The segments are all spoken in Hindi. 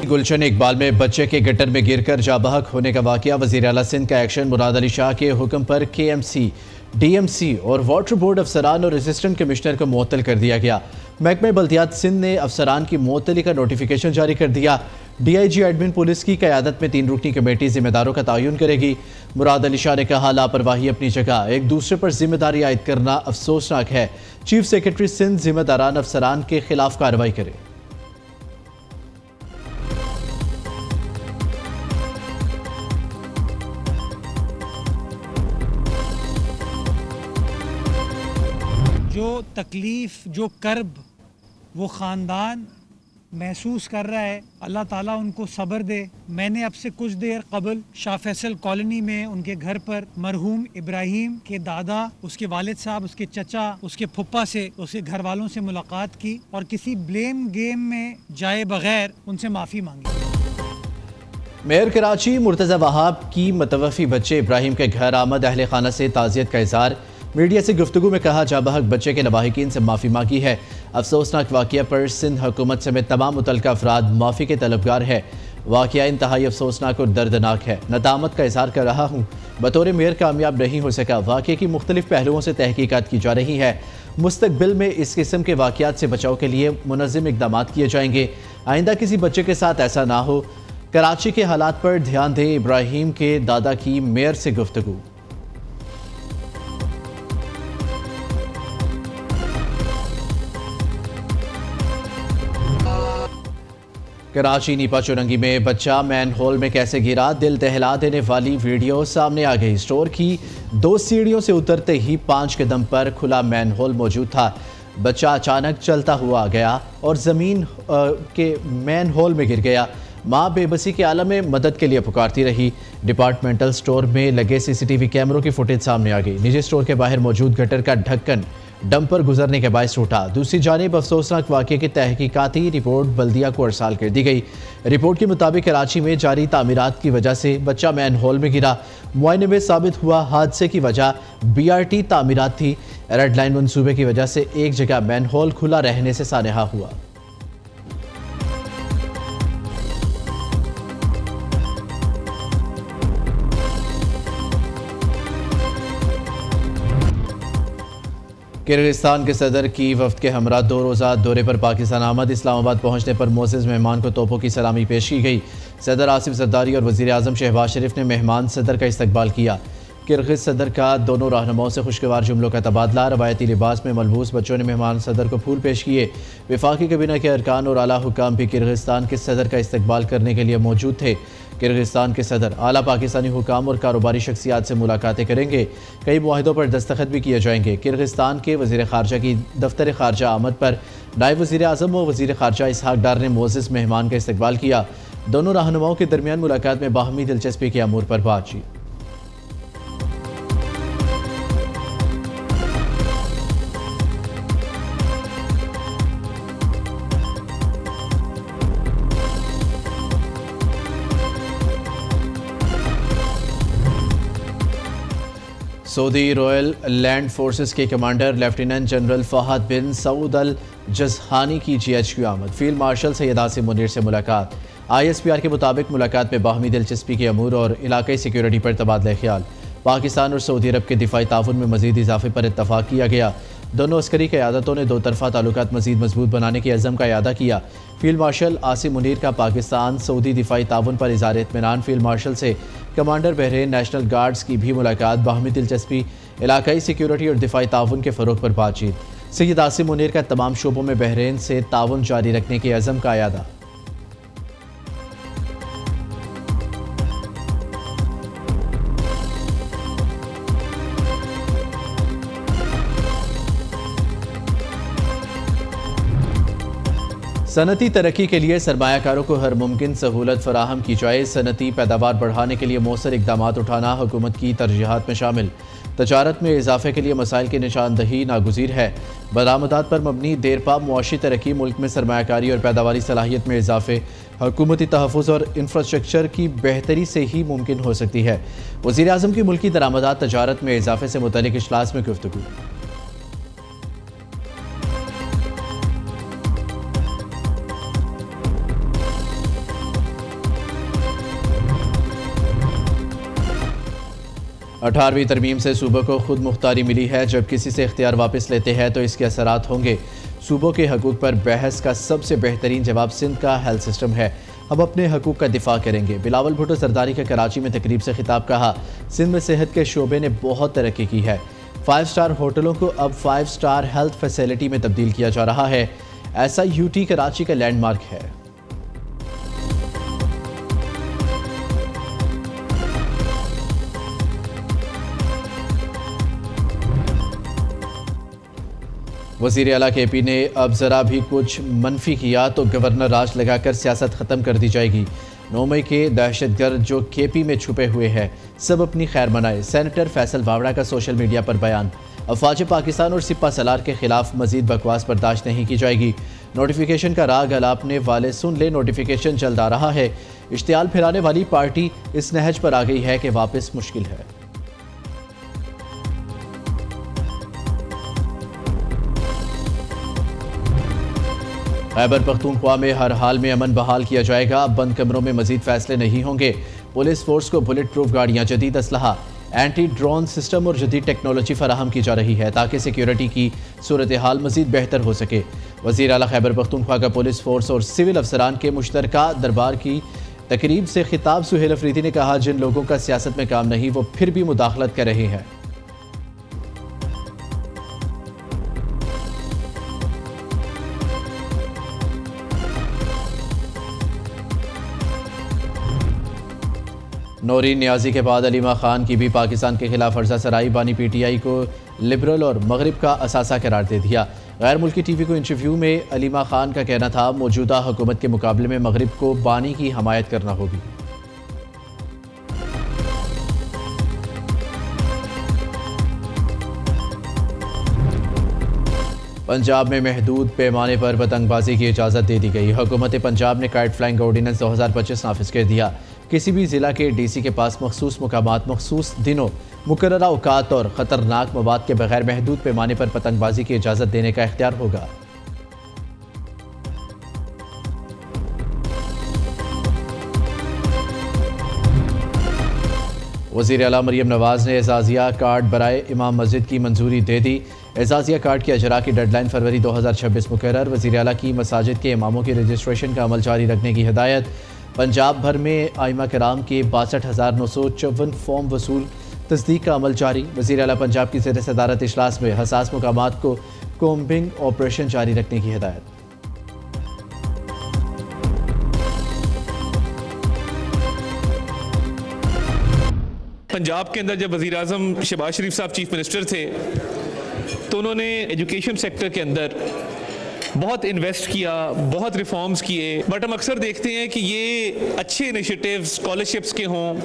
गुलशन इकबाल में बच्चे के गटर में गिरकर जाँ बहक होने का वाकया। वज़ीर आला सिंध का एक्शन। मुराद अली शाह के हुक्म पर KMC, DMC और वाटर बोर्ड अफसरान और असिस्टेंट कमिश्नर को मुअत्तल कर दिया गया। महकमा बल्दियात सिंध ने अफसरान की मुअत्तली का नोटिफिकेशन जारी कर दिया। DIG एडमिन पुलिस की क़यादत में 3 रुकनी कमेटी जिम्मेदारों का तयन करेगी। मुराद अली शाह ने कहा, लापरवाही अपनी जगह, एक दूसरे पर जिम्मेदारी आयद करना अफसोसनाक है। चीफ सेक्रेटरी सिंध जिम्मेदारान अफसरान के खिलाफ कार्रवाई करे। जो तकलीफ़, जो कर्ब वो ख़ानदान महसूस कर रहा है, अल्लाह ताला उनको सब्र दे। मैंने अब से कुछ देर कबल शाह फैसल कॉलोनी में उनके घर पर मरहूम इब्राहिम के दादा, उसके वालिद साहब, उसके चचा, उसके फुप्पा से, उसके घर वालों से मुलाकात की और किसी ब्लेम गेम में जाए बगैर उनसे माफ़ी मांगी। मेयर कराची मुर्तज़ा वहाब की मतवफ़ी बच्चे इब्राहिम के घर आमद। अहले खाना से ताज़ियत का इज़हार। मीडिया से गुफ्तगू में कहा, जाबहक बच्चे के लवाहिकीन से माफ़ी मांगी है। अफसोसनाक वाक़या पर सिंध हुकूमत समेत तमाम मुतल्लिक़ा अफराद माफ़ी के तलबगार है। वाक़या इंतहाई अफसोसनाक और दर्दनाक है। नदामत का इज़हार कर रहा हूँ, बतौर मेयर कामयाब नहीं हो सका। वाक़े की मुख्तलिफ पहलुओं से तहकीकात की जा रही है। मुस्तकबिल में इस किस्म के वाक़यात से बचाव के लिए मुनज़्ज़म इक़दाम किए जाएंगे। आइंदा किसी बच्चे के साथ ऐसा ना हो। कराची के हालात पर ध्यान दें। इब्राहिम के दादा की मेयर से गुफ्तगू। कराची नीपा चुरंगी में बच्चा मैन होल में कैसे गिरा, दिल दहला देने वाली वीडियो सामने आ गई। स्टोर की 2 सीढ़ियों से उतरते ही 5 कदम पर खुला मैन होल मौजूद था। बच्चा अचानक चलता हुआ गया और ज़मीन के मैन होल में गिर गया। माँ बेबसी के आलम में मदद के लिए पुकारती रही। डिपार्टमेंटल स्टोर में लगे CCTV कैमरों की फुटेज सामने आ गई। निजी स्टोर के बाहर मौजूद गटर का ढक्कन डंपर गुजरने के बायस टूटा। दूसरी जानिब अफसोसनाक वाक़े की तहकीकाती रिपोर्ट बल्दिया को अरसाल कर दी गई। रिपोर्ट के मुताबिक कराची में जारी तामीरात की वजह से बच्चा मैन होल में गिरा। मुआयने में साबित हुआ हादसे की वजह BRT तामीरात थी। रेड लाइन मनसूबे की वजह से एक जगह मैन होल खुला रहने से सानहा हुआ। किर्गिस्तान के सदर की वफ्द के हमरा 2 रोज़ा दौरे पर पाकिस्तान आमद। इस्लामाबाद पहुंचने पर मोअज़्ज़ज़ मेहमान को तोपों की सलामी पेश की गई। सदर आसिफ ज़रदारी और वज़ीर आज़म शहबाज शरीफ ने मेहमान सदर का इस्तकबाल किया। किर्गिज़ सदर का दोनों रहनुमाओं से खुशगवार जुमलों का तबादला। रवायती लिबास में मलबूस बच्चों ने मेहमान सदर को फूल पेश किए। वफाकी कैबिनेट के अरकान और आला हुक्काम भी किर्गिस्तान के सदर का इस्तकबाल करने के लिए मौजूद थे। किर्गिस्तान के सदर आला पाकिस्तानी हुकाम और कारोबारी शख्सियात से मुलाकातें करेंगे। कई मुआहिदों पर दस्तखत भी किए जाएंगे। किर्गिस्तान के वज़ीर ख़ारजा की दफ्तर ख़ारजा आमद पर नायब वज़ीर आज़म व वज़ीर ख़ारजा इसहाक डार ने मुअज़्ज़ज़ मेहमान का इस्तकबाल किया। दोनों रहनुमाओं के दरमियान मुलाकात में बाहमी दिलचस्पी के अमूर पर बातचीत। सऊदी रॉयल लैंड फोर्सेस के कमांडर लेफ्टिनेंट जनरल फ़हद बिन सऊद अल जज़हानी की GHQ आमद। फील्ड मार्शल सैयद आसिम मुनीर से मुलाकात। ISPR के मुताबिक मुलाकात में बाहमी दिलचस्पी के अमूर और इलाकाई सिक्योरिटी पर तबादला ख्याल। पाकिस्तान और सऊदी अरब के दिफाई ताउन में मजीद इजाफे पर इत्तफाक किया गया। दोनों अस्करी क़यादतों ने 2 तरफ़ा ताल्लुकात मजीद मजबूत बनाने के अज़म का इयादा किया। फील्ड मार्शल आसिम मुनीर का पाकिस्तान सऊदी दिफाई ताउन पर इज़हार इत्मीनान। फील्ड मार्शल से कमांडर बहरीन नेशनल गार्ड्स की भी मुलाकात। बाहमी दिलचस्पी, इलाकाई सिक्योरिटी और दिफाई ताउन के फ़रोग़ पर बातचीत। सैयद आसिम मुनीर का तमाम शोबों में बहरीन से ताउन जारी रखने के अज़म का इयादा। सनती तरक्की के लिए सरमायाकारों को हर मुमकिन सहूलत फराहम की जाए। सनती पैदावार बढ़ाने के लिए मौसर इकदाम उठाना हुकूमत की तरजीहात में शामिल। तजारत में इजाफे के लिए मसाइल की निशानदही नागुज़ीर है। बरामदात पर मबनी देरपा मुआशी तरक्की, मुल्क में सरमायाकारी और पैदावारी सलाहियत में इजाफे, हुकूमती तहफ़्फ़ुज़ और इंफ्रास्ट्रक्चर की बेहतरी से ही मुमकिन हो सकती है। वज़ीर आज़म की मुल्की दरामदात तजारत में इजाफे से मुतल्लिक़ इजलास में गुफ्तगू। 18वीं तरमीम से सूबों को खुद मुख्तारी मिली है। जब किसी से इख्तियार वापस लेते हैं तो इसके असरात होंगे। सूबों के हकूक़ पर बहस का सबसे बेहतरीन जवाब सिंध का हेल्थ सिस्टम है। हम अपने हकूक़ का दिफा करेंगे। बिलावल भुट्टो सरदारी के कराची में तकरीब से खिताब कहा, सिंध में सेहत के शोबे ने बहुत तरक्की की है। 5 स्टार होटलों को अब 5 स्टार हेल्थ फैसिलिटी में तब्दील किया जा रहा है। ऐसा यूटी कराची का लैंडमार्क है। वज़ीर आला KP ने अब ज़रा भी कुछ मनफी किया तो गवर्नर राज लगाकर सियासत ख़त्म कर दी जाएगी। 9 मई के दहशतगर्द जो KP में छुपे हुए हैं, सब अपनी खैर मनाए। सेनेटर फैसल बावड़ा का सोशल मीडिया पर बयान, अफवाज पाकिस्तान और सिपा सलार के खिलाफ मजीद बकवास बर्दाश्त नहीं की जाएगी। नोटिफिकेशन का राग अलापने वाले सुन ले, नोटिफिकेशन जल्द आ रहा है। इश्तियाल फैलाने वाली पार्टी इस नहज पर आ गई है कि वापस मुश्किल है। खैबर पख्तूनख्वा में हर हाल में अमन बहाल किया जाएगा। बंद कमरों में मजीद फैसले नहीं होंगे। पुलिस फोर्स को बुलेट प्रूफ गाड़ियां, जदीद असलहा, एंटी ड्रोन सिस्टम और जदीद टेक्नोलॉजी फराहम की जा रही है ताकि सिक्योरिटी की सूरत हाल मजीद बेहतर हो सके। वज़ीर आला खैबर पख्तूनख्वा का पुलिस फोर्स और सिविल अफसरान के मुश्तरका दरबार की तकरीब से खिताब सुहेल अफरीदी ने कहा, जिन लोगों का सियासत में काम नहीं वो फिर भी मुदाखलत कर रहे हैं। नौरीन नियाजी के बाद अलीमा खान की भी पाकिस्तान के खिलाफ अर्जा सराई बानी PTI को लिबरल और मगरिब का असासा करार दे दिया। गैर मुल्की TV को इंटरव्यू में अलीमा खान का कहना था, मौजूदा हुकूमत के मुकाबले में मगरिब को बानी की हमायत करना होगी। पंजाब में महदूद पैमाने पर पतंगबाजी की इजाज़त दे दी गई। हुकूमत पंजाब ने काइट फ्लाइंग ऑर्डिनेंस 2025 नाफिज कर दिया। किसी भी ज़िला के DC के पास मखसूस मुकामात, मखसूस दिनों, मुकर्ररा औकात और ख़तरनाक मवाद के बगैर महदूद पैमाने पर पतंगबाजी की इजाज़त देने का इख्तियार होगा। वज़ीर आला मरियम नवाज़ ने एजाज़िया कार्ड बराए इमाम मस्जिद की मंजूरी दे दी। एजाज़िया कार्ड की अजरा की डेडलाइन फरवरी 2026 मुकर्रर। वज़ीर आला की मसाजिद के इमामों के रजिस्ट्रेशन का अमल जारी रखने की हिदायत। पंजाब भर में आइमा कराम के 62,954 फॉर्म वसूल, तस्दीक का अमल जारी। वज़ीर आला पंजाब की ज़ेर सदारत इजलास में हसास मुकामात को कोम्बिंग ऑपरेशन जारी रखने की हिदायत। पंजाब के अंदर जब वज़ीर आज़म शहबाज शरीफ साहब चीफ मिनिस्टर थे तो उन्होंने एजुकेशन सेक्टर के अंदर बहुत इन्वेस्ट किया, बहुत रिफॉर्म्स किए। बट हम अक्सर देखते हैं कि ये अच्छे इनिशिएटिव्स स्कॉलरशिप्स के हों,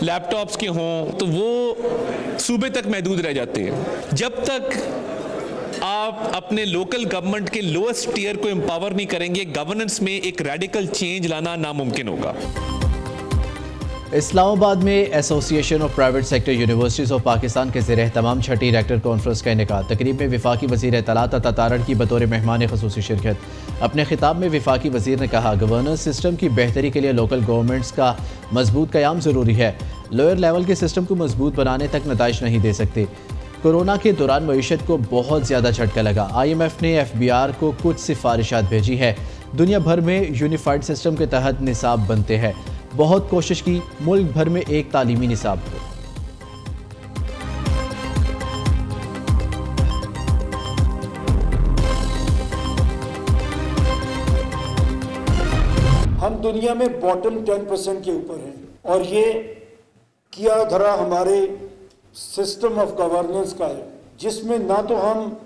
लैपटॉप्स के हों, तो वो सूबे तक महदूद रह जाते हैं। जब तक आप अपने लोकल गवर्नमेंट के लोएस्ट टीयर को एम्पावर नहीं करेंगे, गवर्नेंस में एक रेडिकल चेंज लाना नामुमकिन होगा। इस्लामाबाद में association of private sector universities of Pakistan के ज़ेर तमाम छठी रेक्टर कॉन्फ्रेंस का इनेकाद। तकरीब में वफाकी वज़ीर इत्तलात अता तारड़ की बतौर मेहमान ख़ुसूसी शिरकत। अपने खिताब में वफाकी वज़ीर ने कहा, गवर्नेंस सिस्टम की बेहतरी के लिए लोकल गवर्नमेंट्स का मजबूत क़याम ज़रूरी है। लोअर लेवल के सिस्टम को मजबूत बनाने तक नताइज नहीं दे सकते। कोरोना के दौरान मईशत को बहुत ज़्यादा झटका लगा। IMF ने FBR को कुछ सिफारिशात भेजी है। दुनिया भर में यूनिफाइड सिस्टम के तहत निसाब बनते हैं। बहुत कोशिश की मुल्क भर में एक तालीमी निसाब हो। हम दुनिया में बॉटम 10% के ऊपर हैं और ये किया धरा हमारे सिस्टम ऑफ गवर्नेंस का है, जिसमें ना तो हम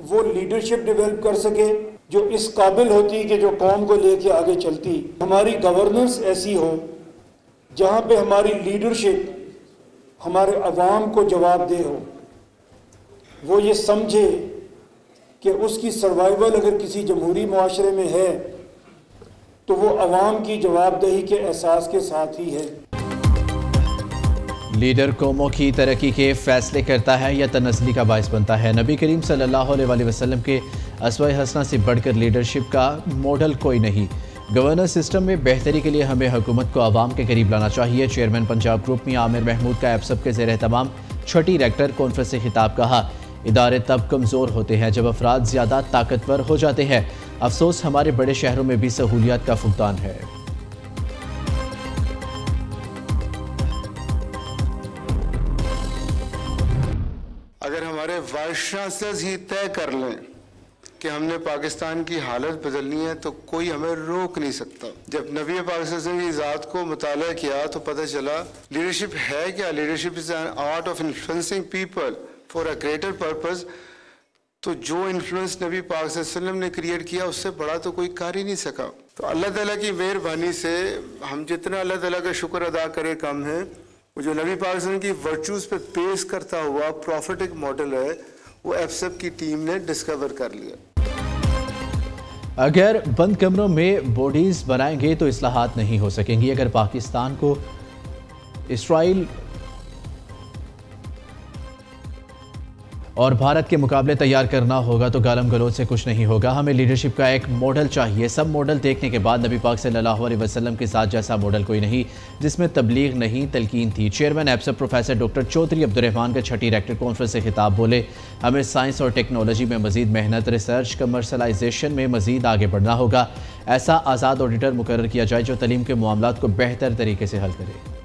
वो लीडरशिप डेवलप कर सके जो इस काबिल होती कि जो कौम को लेके आगे चलती। हमारी गवर्नेंस ऐसी हो जहाँ पे हमारी लीडरशिप हमारे अवाम को जवाबदेह हो, वो ये समझे कि उसकी सर्वाइवल अगर किसी जमहूरी मुआशरे में है तो वो अवाम की जवाबदेही के एहसास के साथ ही है। लीडर कौमों की तरक्की के फैसले करता है या तनस्ली का बायस बनता है। नबी करीम सल्लल्लाहु अलैहि वसल्लम के अस्वे हसना से बढ़कर लीडरशिप का मॉडल कोई नहीं। गवर्नेंस सिस्टम में बेहतरी के लिए हमें हुकूमत को आवाम के करीब लाना चाहिए। चेयरमैन पंजाब ग्रुप में आमिर महमूद का एप्सब के ज़ेर एहतमाम छठी रेक्टर कॉन्फ्रेंस से खिताब। कहा, इदारे तब कमज़ोर होते हैं जब अफराद ज़्यादा ताकतवर हो जाते हैं। अफसोस हमारे बड़े शहरों में भी सहूलियात का फुकदान है। अगर हमारे वाइस चांसलर्स ही तय कर लें कि हमने पाकिस्तान की हालत बदलनी है तो कोई हमें रोक नहीं सकता। जब नबी पाक सल्लल्लाहु अलैहि वसल्लम की ज़ात को मुताला किया तो पता चला लीडरशिप है क्या, leadership is an art of influencing people for a greater purpose. तो जो इन्फ्लुएंस नबी पाक सल्लल्लाहु अलैहि वसल्लम ने क्रिएट किया उससे बड़ा तो कोई कर ही नहीं सका। तो अल्लाह ताला की मेहरबानी से हम जितना अल्लाह ताला का शुक्र अदा करें कम है। वो जो नबी पाक सल्लल्लाहु अलैहि वसल्लम की वर्चूज़ पे पेश करता हुआ प्रॉफिटिक मॉडल है वो एफसेप की टीम ने डिस्कवर कर लिया। अगर बंद कमरों में बॉडीज बनाएंगे तो इस्लाहात नहीं हो सकेंगी। अगर पाकिस्तान को इसराइल और भारत के मुकाबले तैयार करना होगा तो गालम गलोच से कुछ नहीं होगा। हमें लीडरशिप का एक मॉडल चाहिए। सब मॉडल देखने के बाद नबी पाक सल्लल्लाहु अलैहि वसल्लम के साथ जैसा मॉडल कोई नहीं जिसमें तबलीग नहीं तलकीन थी। चेयरमैन एप्सब प्रोफेसर डॉक्टर चौधरी अब्दुर्रहमान के छठी रेक्टर कॉन्फ्रेंस से खिताब। बोले, हमें साइंस और टेक्नोलॉजी में मजीद मेहनत, रिसर्च, कमर्शलाइजेशन में मजीद आगे बढ़ना होगा। ऐसा आज़ाद ऑडिटर मुकर्रर किया जाए जो तलीम के मामलात को बेहतर तरीके से हल करे।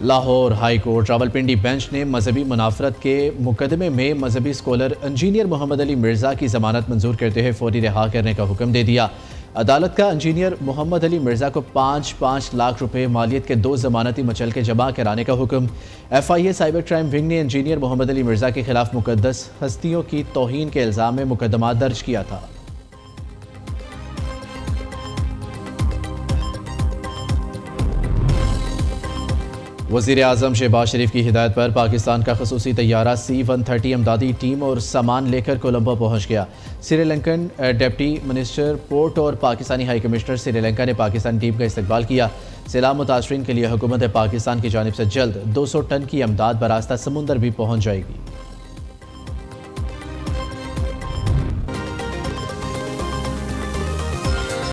Lahore high court Rawalpindi bench ने मजहबी मुनाफरत के मुकदमे में मजहबी स्कॉलर इंजीनियर मोहम्मद अली मिर्ज़ा की जमानत मंजूर करते हुए फौरी रिहा करने का हुक्म दे दिया। अदालत का इंजीनियर मोहम्मद अली मिर्ज़ा को 5-5 लाख रुपए मालियत के 2 जमानती मचलके जमा कराने का हुक्म। FIA साइबर क्राइम विंग ने इंजीनियर मोहम्मद अली मिर्ज़ा के खिलाफ मुकद्दस हस्तियों की तौहीन के इल्ज़ाम में मुकदमा दर्ज किया था। वज़ीर आज़म शहबाज शरीफ की हिदायत पर पाकिस्तान का खसूसी तैयारा C-130 अमदादी टीम और सामान लेकर कोलंबो पहुँच गया। श्रीलंकन डिप्टी मिनिस्टर पोर्ट और पाकिस्तानी हाई कमिश्नर श्रीलंका ने पाकिस्तानी टीम का इस्तकबाल किया। सैलाब मुतासरीन के लिए हुकूमत पाकिस्तान की जानिब से जल्द 200 टन की अमदाद बरास्ता समुंदर भी पहुँच जाएगी।